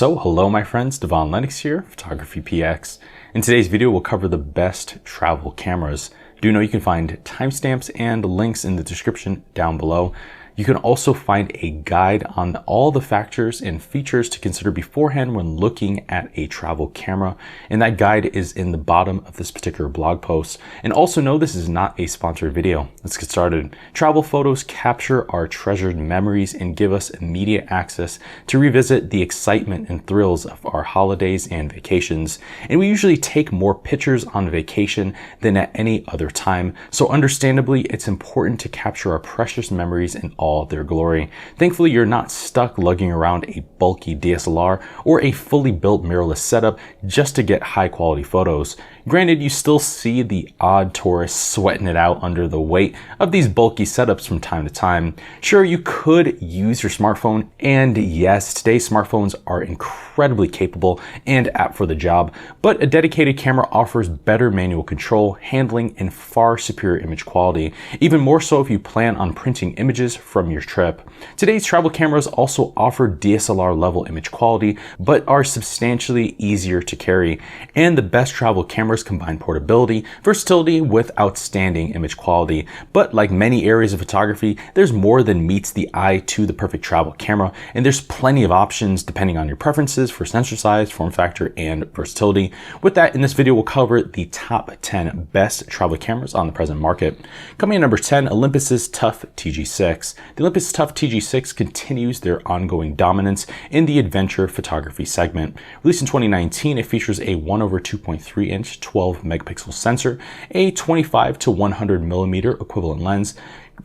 So hello my friends, Devaun Lennox here, PhotographyPX. In today's video we'll cover the best travel cameras. Do know you can find timestamps and links in the description down below. You can also find a guide on all the factors and features to consider beforehand when looking at a travel camera. And that guide is in the bottom of this particular blog post. And also know this is not a sponsored video. Let's get started. Travel photos capture our treasured memories and give us immediate access to revisit the excitement and thrills of our holidays and vacations. And we usually take more pictures on vacation than at any other time. So understandably, it's important to capture our precious memories in all their glory. Thankfully, you're not stuck lugging around a bulky DSLR or a fully built mirrorless setup just to get high quality photos. Granted, you still see the odd tourist sweating it out under the weight of these bulky setups from time to time. Sure, you could use your smartphone, and yes, today's smartphones are incredibly capable and apt for the job, but a dedicated camera offers better manual control, handling, and far superior image quality, even more so if you plan on printing images from your trip. Today's travel cameras also offer DSLR level image quality, but are substantially easier to carry, and the best travel cameras combine portability, versatility with outstanding image quality. But like many areas of photography, there's more than meets the eye to the perfect travel camera, and there's plenty of options depending on your preferences for sensor size, form factor, and versatility. With that, in this video, we'll cover the top 10 best travel cameras on the present market. Coming in number 10, Olympus's TUF TG6. The Olympus TUF TG6 continues their ongoing dominance in the adventure photography segment. Released in 2019, it features a 1/2.3 inch 12 megapixel sensor, a 25 to 100 millimeter equivalent lens,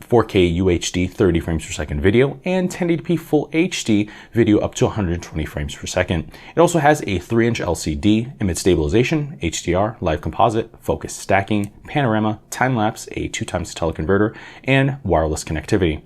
4K UHD 30 frames per second video, and 1080p full HD video up to 120 frames per second. It also has a 3-inch LCD, image stabilization, HDR, live composite, focus stacking, panorama, time-lapse, a 2x teleconverter, and wireless connectivity.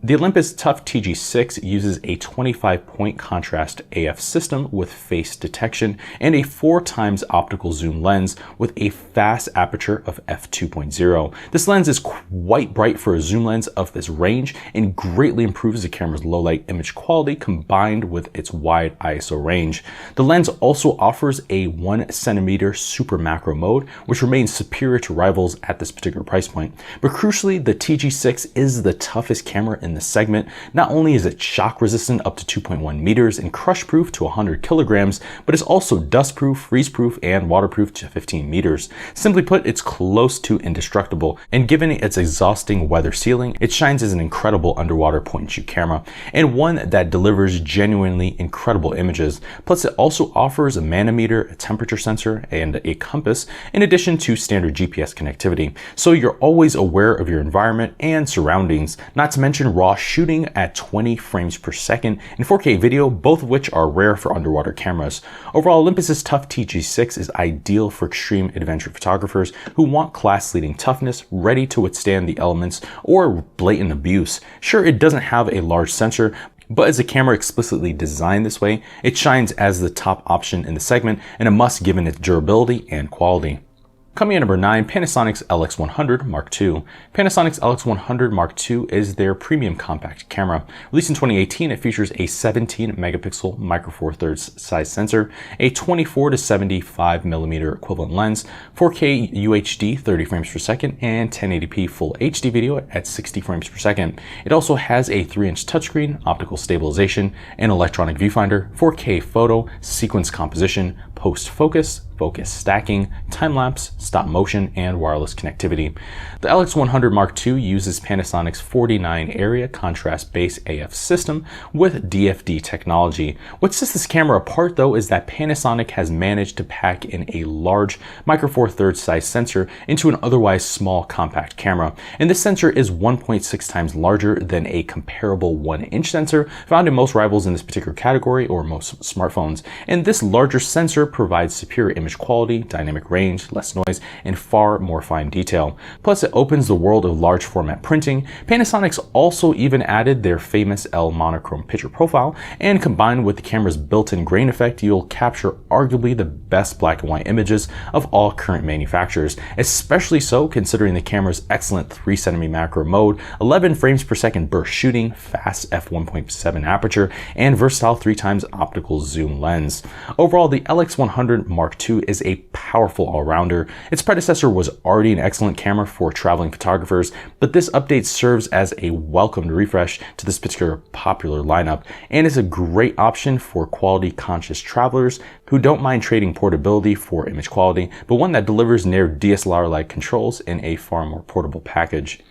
The Olympus TUF TG6 uses a 25-point contrast AF system with face detection and a 4x optical zoom lens with a fast aperture of f2.0. This lens is quite bright for a zoom lens of this range and greatly improves the camera's low light image quality combined with its wide ISO range. The lens also offers a 1 centimeter super macro mode, which remains superior to rivals at this particular price point. But crucially, the TG6 is the toughest camera in the segment. Not only is it shock resistant up to 2.1 meters and crush proof to 100 kilograms, but it's also dust proof, freeze proof, and waterproof to 15 meters. Simply put, it's close to indestructible, and given its exhausting weather sealing, it shines as an incredible underwater point-and-shoot camera, and one that delivers genuinely incredible images. Plus, it also offers a manometer, a temperature sensor, and a compass, in addition to standard GPS connectivity. So you're always aware of your environment and surroundings, not to mention raw shooting at 20 frames per second and 4K video, both of which are rare for underwater cameras. Overall, Olympus's TUF TG6 is ideal for extreme adventure photographers who want class-leading toughness, ready to withstand the elements or blatant abuse. Sure, it doesn't have a large sensor, but as a camera explicitly designed this way, it shines as the top option in the segment and a must given its durability and quality. Coming in number 9, Panasonic's LX100 II. Panasonic's LX100 II is their premium compact camera. Released in 2018, it features a 17 megapixel micro four thirds size sensor, a 24 to 75 millimeter equivalent lens, 4K UHD 30 frames per second, and 1080p full HD video at 60 frames per second. It also has a 3-inch touchscreen, optical stabilization, an electronic viewfinder, 4K photo, sequence composition, post focus, focus stacking, time-lapse, stop motion, and wireless connectivity. The LX100 II uses Panasonic's 49 area contrast base AF system with DFD technology. What sets this camera apart though is that Panasonic has managed to pack in a large micro four thirds size sensor into an otherwise small compact camera. And this sensor is 1.6 times larger than a comparable 1-inch sensor found in most rivals in this particular category or most smartphones. And this larger sensor provides superior image quality, dynamic range, less noise, and far more fine detail. Plus, it opens the world of large format printing. Panasonic's also even added their famous L monochrome picture profile, and combined with the camera's built-in grain effect, you'll capture arguably the best black and white images of all current manufacturers, especially so considering the camera's excellent 3cm macro mode, 11 frames per second burst shooting, fast f1.7 aperture, and versatile 3x optical zoom lens. Overall, the LX100 Mark II is a powerful all-rounder. Its predecessor was already an excellent camera for traveling photographers, but this update serves as a welcomed refresh to this particular popular lineup, and is a great option for quality-conscious travelers who don't mind trading portability for image quality, but one that delivers near DSLR-like controls in a far more portable package.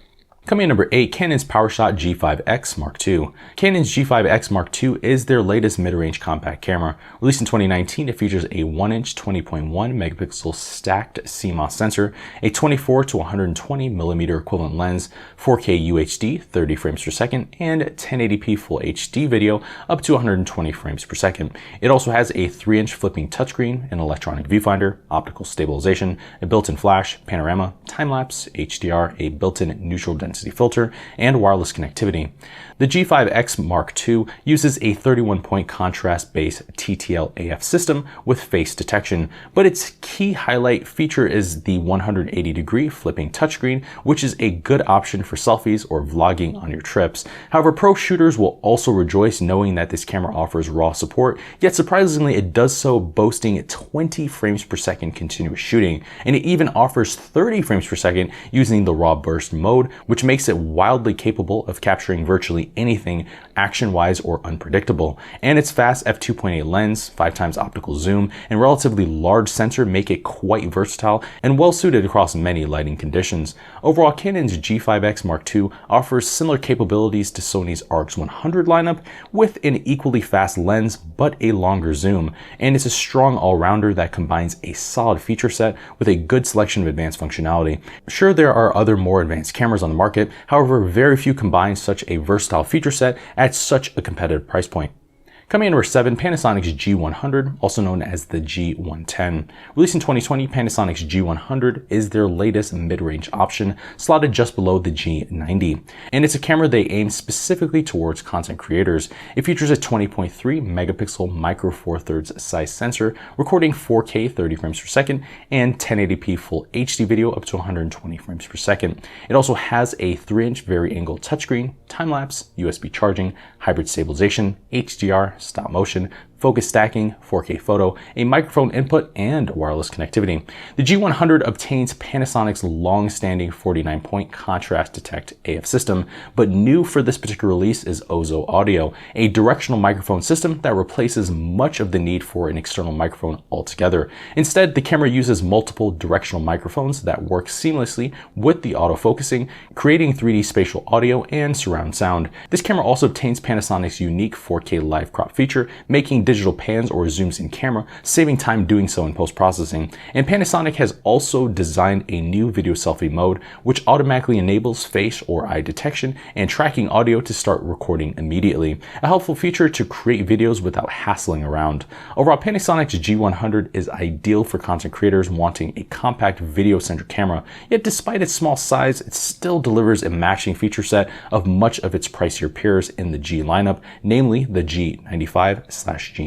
Coming in number 8, Canon's PowerShot G5X Mark II. Canon's G5X Mark II is their latest mid-range compact camera. Released in 2019, it features a 1-inch 20.1 megapixel stacked CMOS sensor, a 24 to 120 millimeter equivalent lens, 4K UHD 30 frames per second, and 1080p Full HD video up to 120 frames per second. It also has a 3-inch flipping touchscreen, an electronic viewfinder, optical stabilization, a built-in flash, panorama, time-lapse, HDR, a built-in neutral density filter, and wireless connectivity. The G5X Mark II uses a 31-point contrast-based TTL AF system with face detection, but its key highlight feature is the 180-degree flipping touchscreen, which is a good option for selfies or vlogging on your trips. However, pro shooters will also rejoice knowing that this camera offers RAW support, yet surprisingly it does so boasting 20 frames per second continuous shooting, and it even offers 30 frames per second using the RAW burst mode, which makes it wildly capable of capturing virtually anything action-wise or unpredictable. And its fast f2.8 lens, 5x optical zoom, and relatively large sensor make it quite versatile and well suited across many lighting conditions. Overall, Canon's G5X Mark II offers similar capabilities to Sony's RX100 lineup with an equally fast lens but a longer zoom, and it's a strong all-rounder that combines a solid feature set with a good selection of advanced functionality. Sure, there are other more advanced cameras on the market, however, very few combine such a versatile feature set at such a competitive price point. Coming in number 7, Panasonic's G100, also known as the G110. Released in 2020, Panasonic's G100 is their latest mid-range option, slotted just below the G90. And it's a camera they aim specifically towards content creators. It features a 20.3 megapixel micro four thirds size sensor, recording 4K 30 frames per second and 1080p Full HD video up to 120 frames per second. It also has a 3-inch vari-angle touchscreen, time-lapse, USB charging, hybrid stabilization, HDR, stop motion, focus stacking, 4K photo, a microphone input, and wireless connectivity. The G100 obtains Panasonic's long-standing 49-point contrast detect AF system, but new for this particular release is Ozo Audio, a directional microphone system that replaces much of the need for an external microphone altogether. Instead, the camera uses multiple directional microphones that work seamlessly with the autofocusing, creating 3D spatial audio and surround sound. This camera also obtains Panasonic's unique 4K live crop feature, making digital pans or zooms in camera, saving time doing so in post-processing. And Panasonic has also designed a new video selfie mode, which automatically enables face or eye detection and tracking audio to start recording immediately. A helpful feature to create videos without hassling around. Overall, Panasonic's G100 is ideal for content creators wanting a compact video-centric camera, yet despite its small size, it still delivers a matching feature set of much of its pricier peers in the G lineup, namely the G95/G90.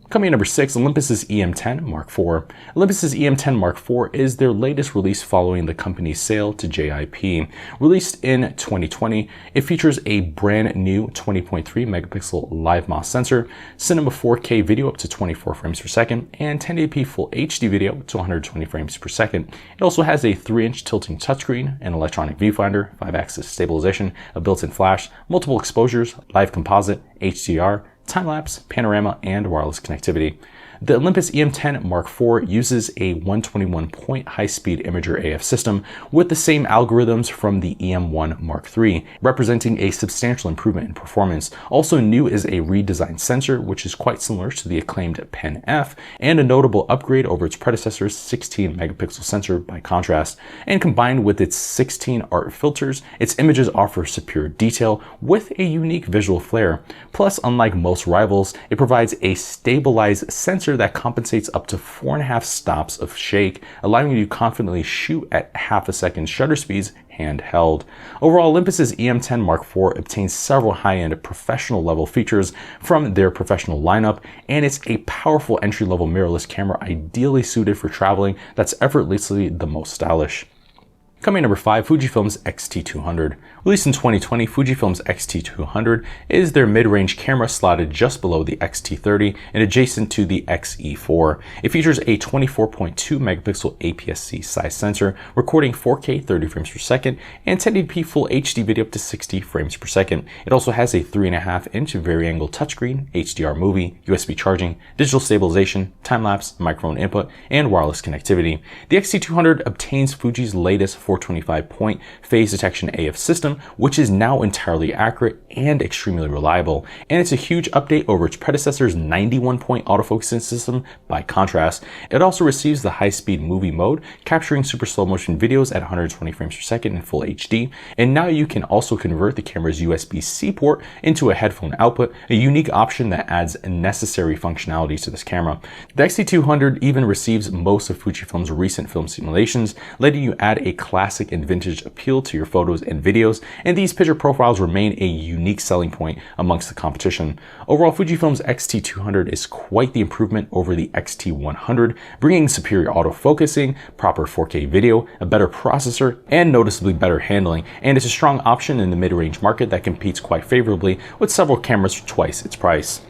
Coming in number 6, Olympus's E-M10 Mark IV. Olympus's E-M10 Mark IV is their latest release following the company's sale to JIP. Released in 2020, it features a brand new 20.3 megapixel live MOS sensor, cinema 4K video up to 24 frames per second, and 1080p Full HD video up to 120 frames per second. It also has a 3-inch tilting touchscreen, an electronic viewfinder, 5-axis stabilization, a built-in flash, multiple exposures, live composite, HDR, time-lapse, panorama, and wireless connectivity. The Olympus E-M10 Mark IV uses a 121-point high-speed imager AF system with the same algorithms from the E-M1 Mark III, representing a substantial improvement in performance. Also new is a redesigned sensor, which is quite similar to the acclaimed Pen F, and a notable upgrade over its predecessor's 16-megapixel sensor by contrast. And combined with its 16 art filters, its images offer superior detail with a unique visual flair. Plus, unlike most most rivals, it provides a stabilized sensor that compensates up to 4.5 stops of shake, allowing you to confidently shoot at half a second shutter speeds handheld. Overall, Olympus's E-M10 IV obtains several high-end professional level features from their professional lineup, and it's a powerful entry-level mirrorless camera ideally suited for traveling that's effortlessly the most stylish. Coming number 5, Fujifilm's X-T200. Released in 2020, Fujifilm's X-T200 is their mid-range camera slotted just below the X-T30 and adjacent to the X-E4. It features a 24.2 megapixel APS-C size sensor, recording 4K 30 frames per second and 1080p full HD video up to 60 frames per second. It also has a 3.5-inch vari-angle touchscreen, HDR movie, USB charging, digital stabilization, time-lapse, microphone input, and wireless connectivity. The X-T200 obtains Fuji's latest 425-point phase detection AF system, which is now entirely accurate and extremely reliable. And it's a huge update over its predecessor's 91-point autofocusing system by contrast. It also receives the high-speed movie mode, capturing super slow motion videos at 120 frames per second in full HD. And now you can also convert the camera's USB-C port into a headphone output, a unique option that adds necessary functionality to this camera. The X-T200 even receives most of Fujifilm's recent film simulations, letting you add a classic and vintage appeal to your photos and videos, and these picture profiles remain a unique selling point amongst the competition. Overall, Fujifilm's X-T200 is quite the improvement over the X-T100, bringing superior autofocusing, proper 4K video, a better processor, and noticeably better handling, and it's a strong option in the mid-range market that competes quite favorably with several cameras for twice its price.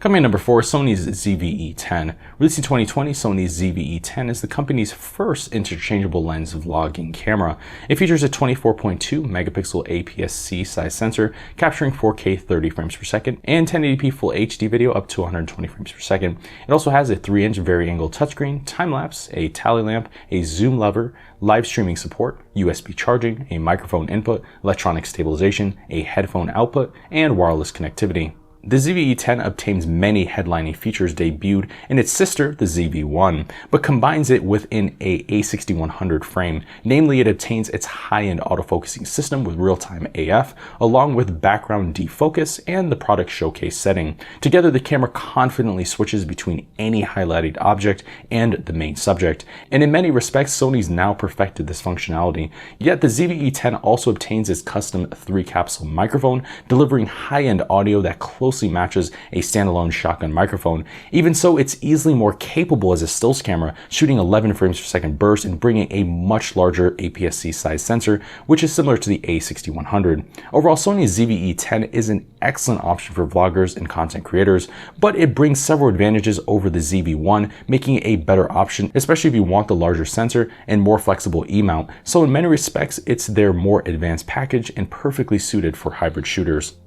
Coming in number 4, Sony's ZV-E10. Released in 2020, Sony's ZV-E10 is the company's first interchangeable lens vlogging camera. It features a 24.2 megapixel APS-C size sensor, capturing 4K 30 frames per second and 1080p full HD video up to 120 frames per second. It also has a 3-inch vari-angle touchscreen, time-lapse, a tally lamp, a zoom lever, live streaming support, USB charging, a microphone input, electronic stabilization, a headphone output, and wireless connectivity. The ZV-E10 obtains many headlining features debuted in its sister, the ZV-1, but combines it within a A6100 frame. Namely, it obtains its high-end autofocusing system with real-time AF, along with background defocus and the product showcase setting. Together, the camera confidently switches between any highlighted object and the main subject. And in many respects, Sony's now perfected this functionality. Yet, the ZV-E10 also obtains its custom 3-capsule microphone, delivering high-end audio that closely matches a standalone shotgun microphone. Even so, it's easily more capable as a stills camera, shooting 11 frames per second bursts and bringing a much larger APS-C size sensor, which is similar to the A6100. Overall, Sony's ZV-E10 is an excellent option for vloggers and content creators, but it brings several advantages over the ZV-1, making it a better option, especially if you want the larger sensor and more flexible E-mount. So in many respects, it's their more advanced package and perfectly suited for hybrid shooters.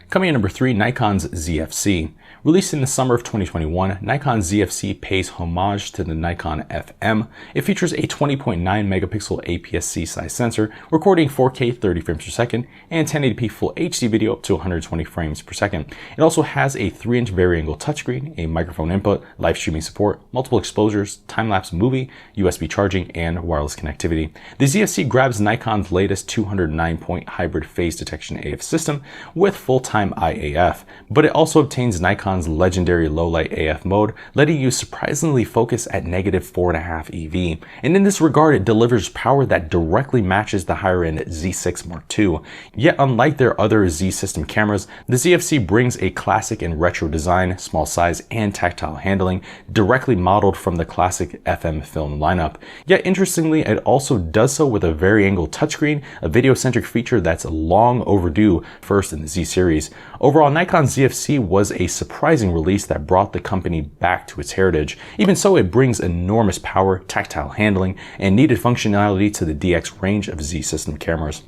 Coming in number 3, Nikon's ZF-C. Released in the summer of 2021, Nikon ZF-C pays homage to the Nikon FM. It features a 20.9 megapixel APS-C size sensor, recording 4K 30 frames per second and 1080p full HD video up to 120 frames per second. It also has a 3-inch vari-angle touchscreen, a microphone input, live streaming support, multiple exposures, time-lapse movie, USB charging, and wireless connectivity. The ZF-C grabs Nikon's latest 209-point hybrid phase detection AF system with full-time IAF, but it also obtains Nikon's legendary low-light AF mode, letting you surprisingly focus at -4.5 EV. And in this regard, it delivers power that directly matches the higher-end Z6 Mark II. Yet unlike their other Z system cameras, the ZF-C brings a classic and retro design, small size, and tactile handling, directly modeled from the classic FM film lineup. Yet interestingly, it also does so with a vari-angle touchscreen, a video-centric feature that's long overdue, first in the Z series. Overall, Nikon ZF-C was a surprising release that brought the company back to its heritage. Even so, it brings enormous power, tactile handling, and needed functionality to the DX range of Z system cameras.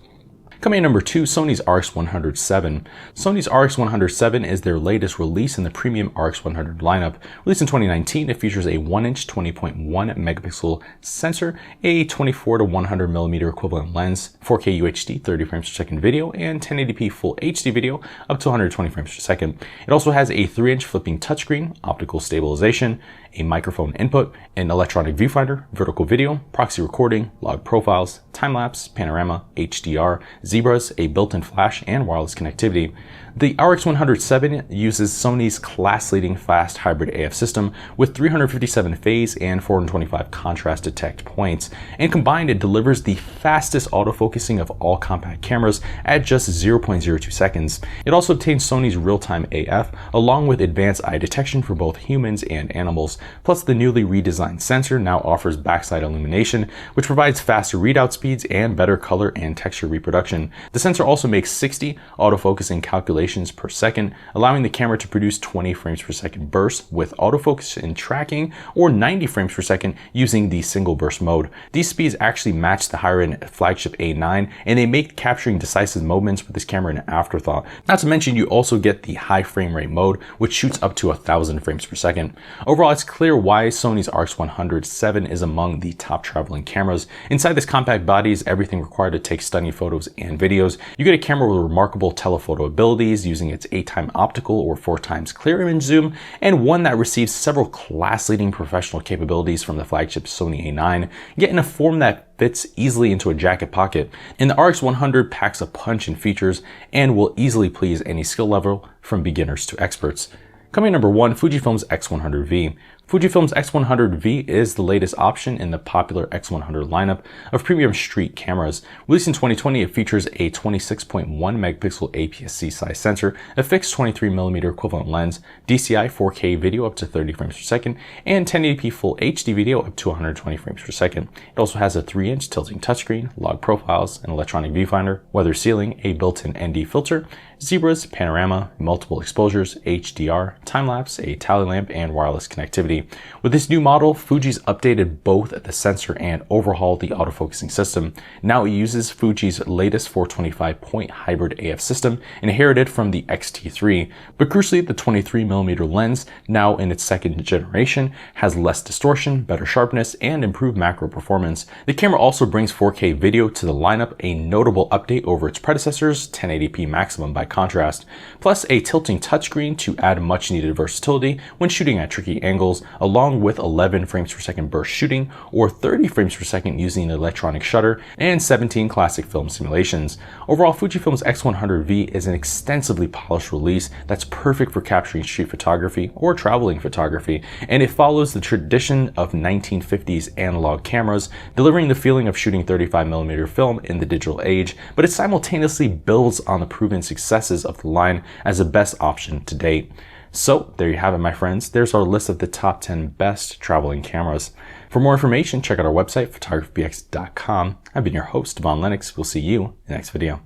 Coming in number 2, Sony's RX100 VII. Sony's RX100 VII is their latest release in the premium RX100 lineup. Released in 2019, it features a 1-inch 20.1 megapixel sensor, a 24 to 100 millimeter equivalent lens, 4K UHD 30 frames per second video, and 1080p full HD video up to 120 frames per second. It also has a 3-inch flipping touchscreen, optical stabilization, a microphone input, an electronic viewfinder, vertical video, proxy recording, log profiles, time-lapse, panorama, HDR, zebras, a built-in flash, and wireless connectivity. The RX100 VII uses Sony's class-leading fast hybrid AF system with 357 phase and 425 contrast detect points, and combined it delivers the fastest autofocusing of all compact cameras at just 0.02 seconds. It also obtains Sony's real-time AF along with advanced eye detection for both humans and animals, plus the newly redesigned sensor now offers backside illumination, which provides faster readout speeds and better color and texture reproduction. The sensor also makes 60 autofocusing calculations per second, allowing the camera to produce 20 frames per second bursts with autofocus and tracking, or 90 frames per second using the single burst mode. These speeds actually match the higher end flagship A9, and they make capturing decisive moments with this camera an afterthought. Not to mention, you also get the high frame rate mode, which shoots up to 1,000 frames per second. Overall, it's clear why Sony's RX100 VII is among the top traveling cameras. Inside this compact body is everything required to take stunning photos and videos. You get a camera with remarkable telephoto abilities using its 8x optical or 4x clear image zoom, and one that receives several class-leading professional capabilities from the flagship Sony A9, yet in a form that fits easily into a jacket pocket. And the RX100 packs a punch in features and will easily please any skill level from beginners to experts. Coming number 1, Fujifilm's X100V. Fujifilm's X100V is the latest option in the popular X100 lineup of premium street cameras. Released in 2020, it features a 26.1 megapixel APS-C size sensor, a fixed 23mm equivalent lens, DCI 4K video up to 30 frames per second, and 1080p Full HD video up to 120 frames per second. It also has a 3-inch tilting touchscreen, log profiles, an electronic viewfinder, weather sealing, a built-in ND filter, zebras, panorama, multiple exposures, HDR, time-lapse, a tally lamp, and wireless connectivity. With this new model, Fuji's updated both the sensor and overhauled the autofocusing system. Now it uses Fuji's latest 425-point hybrid AF system, inherited from the X-T3. But crucially, the 23mm lens, now in its second generation, has less distortion, better sharpness, and improved macro performance. The camera also brings 4K video to the lineup, a notable update over its predecessor's 1080p maximum by contrast, plus a tilting touchscreen to add much needed versatility when shooting at tricky angles, along with 11 frames per second burst shooting, or 30 frames per second using an electronic shutter, and 17 classic film simulations. Overall, Fujifilm's X100V is an extensively polished release that's perfect for capturing street photography or traveling photography, and it follows the tradition of 1950s analog cameras, delivering the feeling of shooting 35mm film in the digital age, but it simultaneously builds on the proven successes of the line as the best option to date. So there you have it, my friends. There's our list of the top 10 best traveling cameras. For more information, check out our website, photographypx.com. I've been your host, Devaun Lennox. We'll see you in the next video.